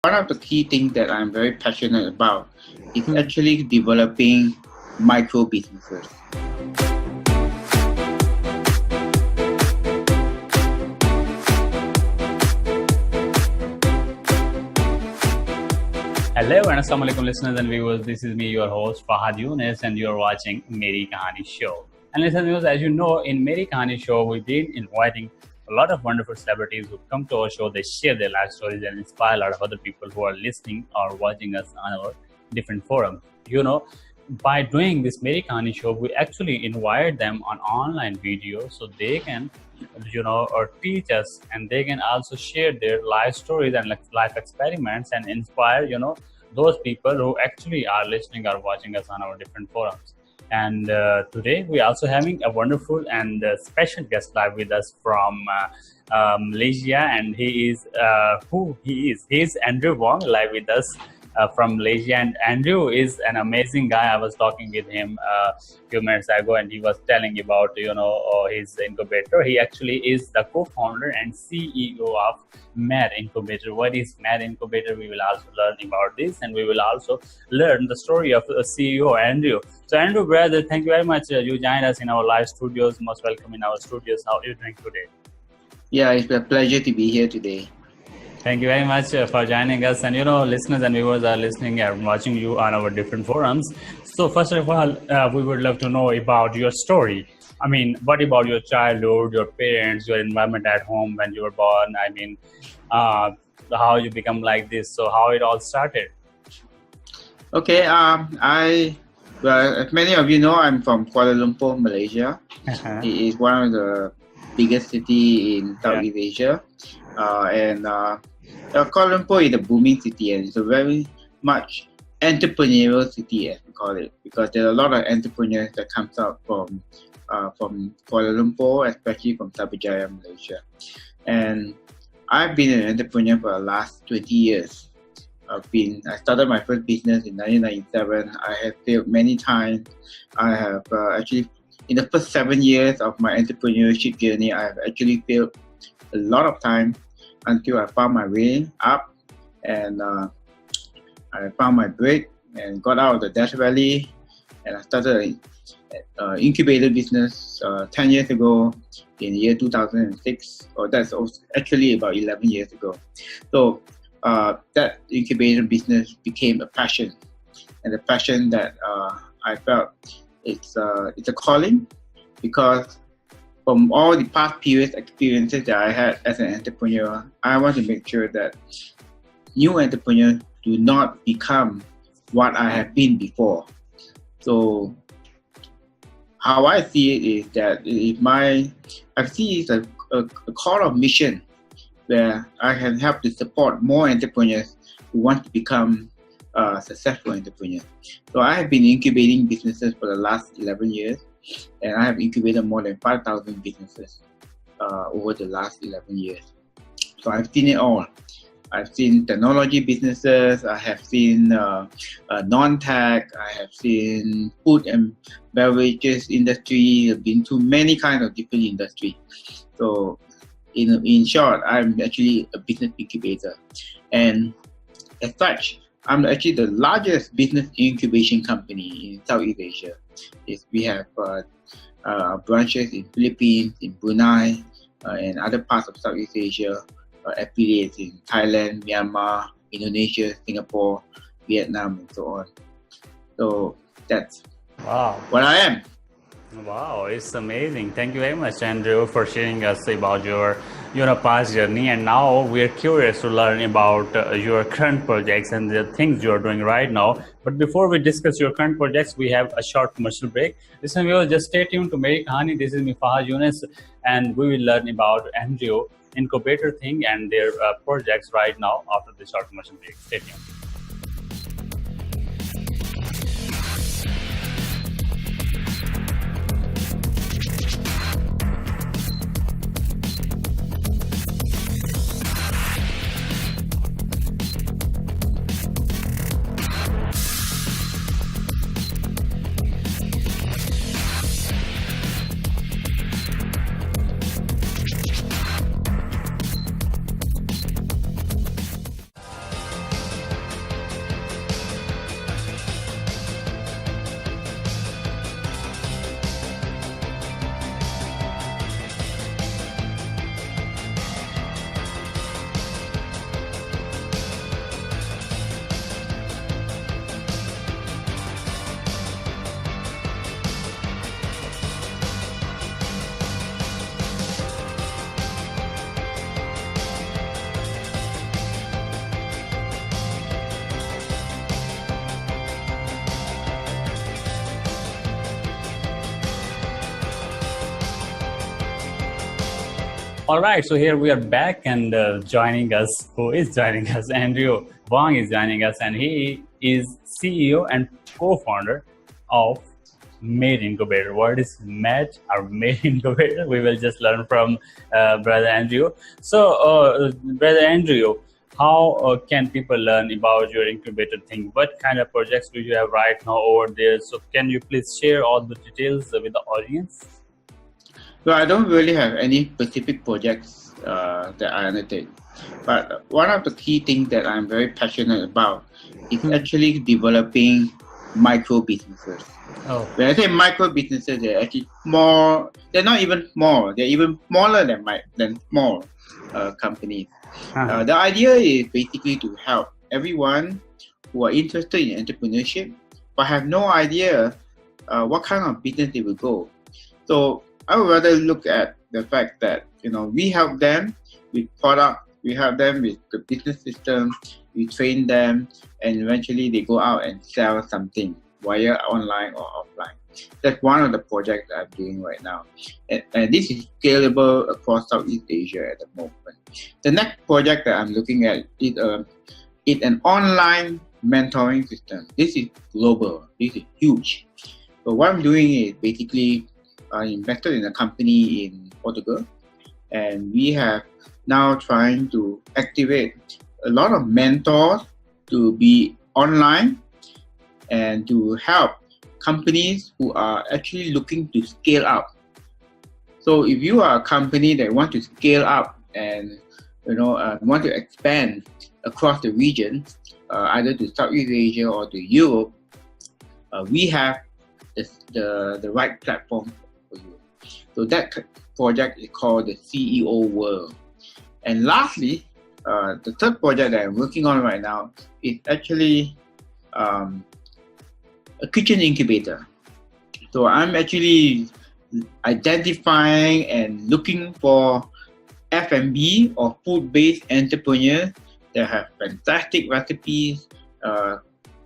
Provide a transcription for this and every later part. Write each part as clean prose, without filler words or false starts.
one of the key things that I'm very passionate about is Hmm. actually developing micro businesses. Hello and assalamu alaikum listeners and viewers. This is me, your host Fahad Younis, and you're watching Meri Kahani Show. And listeners, as you know, in Meri Kahani Show, we've been inviting a lot of wonderful celebrities who come to our show. They share their life stories and inspire a lot of other people who are listening or watching us on our different forums. By doing this Meri Kahani Show, we actually invite them on online video so they can or teach us, and they can also share their life stories and life experiments and inspire those people who actually are listening or watching us on our different forums. And today we are also having a wonderful and special guest live with us from Malaysia, and he is he's Andrew Wong live with us from Malaysia. And Andrew is an amazing guy. I was talking with him a few minutes ago, and he was telling about his incubator. He actually is the co-founder and CEO of Mad Incubator. What is Mad Incubator? We will also learn about this, and we will also learn the story of CEO Andrew. So Andrew, brother, thank you very much. You joined us in our live studios. Most welcome in our studios. How are you doing today? Yeah, it's a pleasure to be here today. Thank you very much for joining us. And listeners and viewers are listening and watching you on our different forums. So first of all, we would love to know about your story. I mean, what about your childhood, your parents, your environment at home when you were born? I mean, how you become like this? So how it all started? Okay, as many of you know, I'm from Kuala Lumpur, Malaysia. It is one of the biggest city in Southeast Asia. Kuala Lumpur is a booming city, and it's a very much entrepreneurial city, as we call it, because there are a lot of entrepreneurs that comes out from Kuala Lumpur, especially from Sabujaya, Malaysia. And I've been an entrepreneur for the last 20 years. I started my first business in 1997. I have failed many times. I have actually, in the first 7 years of my entrepreneurship journey, I have actually failed a lot of time until I found my way up, and I found my break and got out of the Death Valley, and I started an incubator business 10 years ago in the year 2006, or that's actually about 11 years ago. So that incubator business became a passion, and a passion that I felt it's a calling, because from all the past previous experiences that I had as an entrepreneur, I want to make sure that new entrepreneurs do not become what I have been before. So how I see it is that I see it as a call of mission, where I can help to support more entrepreneurs who want to become successful entrepreneurs. So I have been incubating businesses for the last 11 years, and I have incubated more than 5,000 businesses over the last 11 years. So I've seen it all. I've seen technology businesses, I have seen non-tech, I have seen food and beverages industry. I've been to many kinds of different industries. So in short, I'm actually a business incubator. And as such, I'm actually the largest business incubation company in Southeast Asia. We have branches in Philippines, in Brunei, and other parts of Southeast Asia, affiliates in Thailand, Myanmar, Indonesia, Singapore, Vietnam, and so on. So that's what I am. Wow, it's amazing. Thank you very much, Andrew, for sharing us about your past journey. And now we're curious to learn about your current projects and the things you're doing right now. But before we discuss your current projects, we have a short commercial break. Listen, viewers, just stay tuned to Meri Kahani. This is me, Fahad Younis, and we will learn about Andrew Incubator thing and their projects right now after the short commercial break. Stay tuned. All right, so here we are back, and joining us, who is joining us? Andrew Wong is joining us, and he is CEO and co-founder of Made Incubator. What is Made or Made Incubator? We will just learn from Brother Andrew. So, Brother Andrew, how can people learn about your incubator thing? What kind of projects do you have right now over there? So, can you please share all the details with the audience? Well, I don't really have any specific projects that I undertake, but one of the key things that I'm very passionate about is actually developing micro businesses. Oh. When I say micro businesses, they're actually small. They're not even small. They're even smaller than small companies. The idea is basically to help everyone who are interested in entrepreneurship but have no idea what kind of business they will go. So I would rather look at the fact that we help them with product, we help them with the business system, we train them, and eventually they go out and sell something via online or offline. That's one of the projects that I'm doing right now, and this is scalable across Southeast Asia at the moment. The next project that I'm looking at is an online mentoring system. This is global. This is huge. So what I'm doing is basically I invested in a company in Portugal, and we have now trying to activate a lot of mentors to be online and to help companies who are actually looking to scale up. So if you are a company that want to scale up and want to expand across the region, either to Southeast Asia or to Europe, we have the right platform for you. So that project is called the CEO World. And lastly, the third project that I'm working on right now is actually a kitchen incubator. So I'm actually identifying and looking for F&B or food-based entrepreneurs that have fantastic recipes,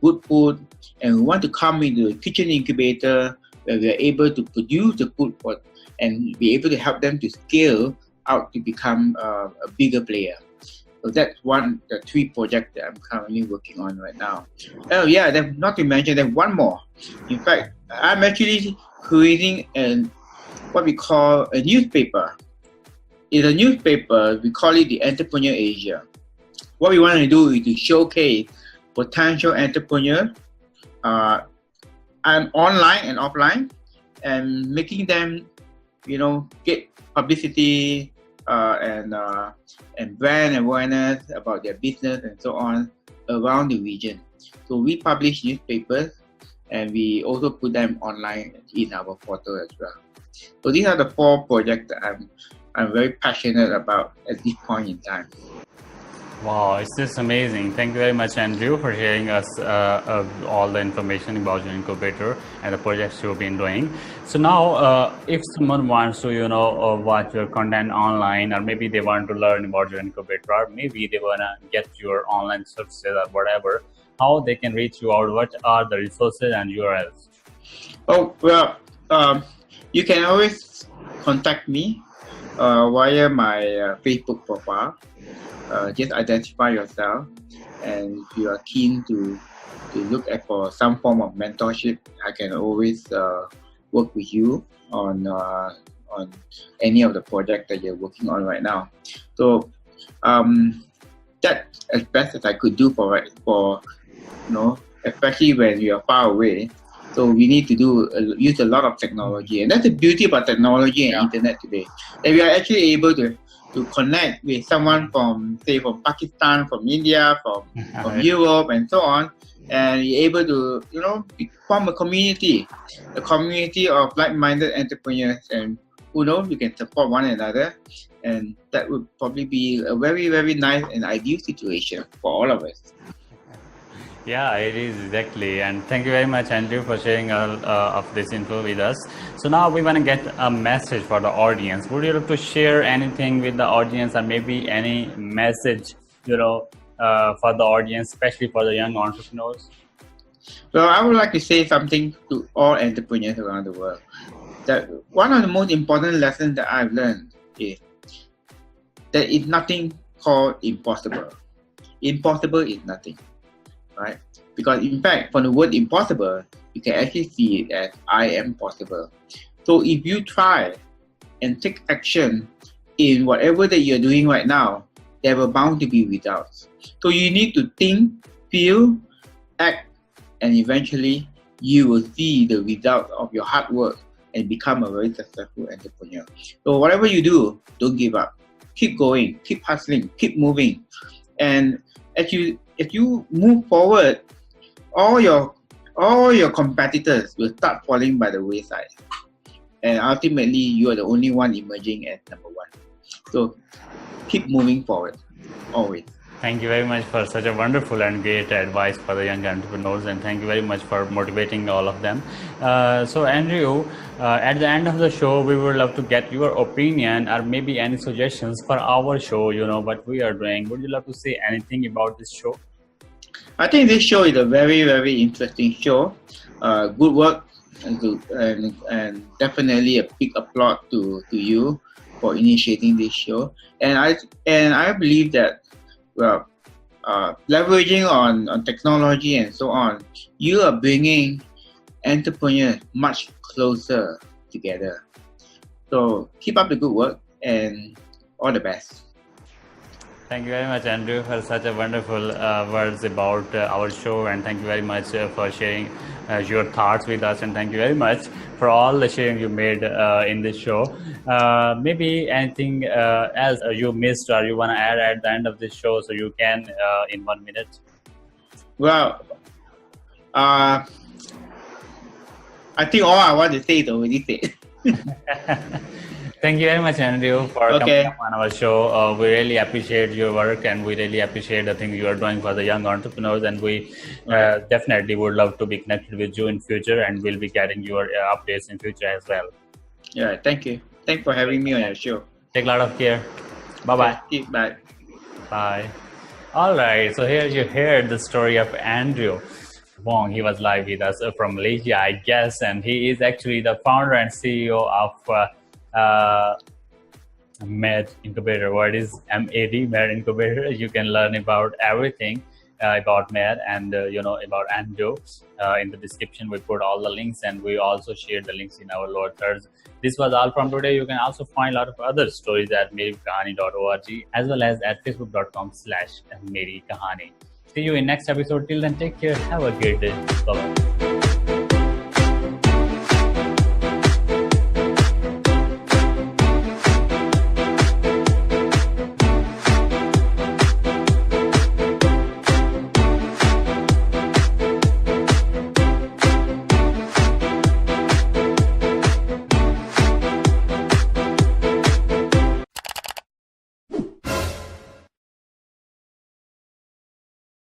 good food, and we want to come into a kitchen incubator where we are able to produce the food and be able to help them to scale out to become a bigger player. So that's the three projects that I'm currently working on right now. Oh yeah, not to mention there's one more. In fact, I'm actually creating what we call a newspaper. In a newspaper, we call it the Entrepreneur Asia. What we want to do is to showcase potential entrepreneurs and online and offline, and making them, get publicity and brand awareness about their business and so on around the region. So we publish newspapers and we also put them online in our portal as well. So these are the four projects that I'm very passionate about at this point in time. Wow, it's just amazing. Thank you very much, Andrew, for sharing us all the information about your incubator and the projects you've been doing. So now, if someone wants to, watch your content online, or maybe they want to learn about your incubator, or maybe they want to get your online services or whatever, how they can reach you out? What are the resources and URLs? Oh, well, you can always contact me via my Facebook profile. Just identify yourself, and if you are keen to look for some form of mentorship, I can always work with you on any of the projects that you're working on right now. So that's as best as I could do for especially when you are far away. So we need to use a lot of technology, and that's the beauty about technology and internet today. That we are actually able to connect with someone from Pakistan, from India, from Europe, and so on, and be able to form a community of like-minded entrepreneurs, and we can support one another, and that would probably be a very, very nice and ideal situation for all of us. Yeah, it is exactly. And thank you very much, Andrew, for sharing all of this info with us. So now we want to get a message for the audience. Would you like to share anything with the audience, or maybe any message, for the audience, especially for the young entrepreneurs? Well, I would like to say something to all entrepreneurs around the world. That one of the most important lessons that I've learned is there is nothing called impossible. Impossible is nothing, right? Because in fact, from the word impossible, you can actually see it as I am possible. So if you try and take action in whatever that you're doing right now, there will bound to be results. So you need to think, feel, act, and eventually you will see the result of your hard work and become a very successful entrepreneur. So whatever you do, don't give up. Keep going, keep hustling, keep moving. And as you move forward, all your competitors will start falling by the wayside. And ultimately, you are the only one emerging as number one. So keep moving forward, always. Thank you very much for such a wonderful and great advice for the young entrepreneurs, and thank you very much for motivating all of them. So Andrew, at the end of the show, we would love to get your opinion or maybe any suggestions for our show, what we are doing. Would you love to say anything about this show? I think this show is a very, very interesting show. Good work, and definitely a big applause to you for initiating this show. And I believe that, well, leveraging on technology and so on, you are bringing entrepreneurs much closer together. So keep up the good work and all the best. Thank you very much, Andrew, for such a wonderful words about our show, and thank you very much for sharing your thoughts with us, and thank you very much for all the sharing you made in this show. Maybe anything else you missed or you want to add at the end of this show, so you can in 1 minute. Well, I think all I want to say is already said. Thank you very much, Andrew, for coming up on our show. We really appreciate your work, and we really appreciate the things you are doing for the young entrepreneurs, and we definitely would love to be connected with you in future, and we'll be getting your updates in future as well. Yeah, thank you. Thanks for having me on your show. Take a lot of care. Bye-bye. Bye. Bye. All right, so here you heard the story of Andrew Wong. He was live with us from Malaysia, I guess, and he is actually the founder and CEO of Med Incubator. What is MAD? Med Incubator. You can learn about everything about Med and about Andrew in the description. We put all the links, and we also share the links in our lower thirds. This was all from today. You can also find a lot of other stories at merikahani.org as well as at facebook.com/merikahani. See you in next episode. Till then, take care. Have a great day. Bye-bye.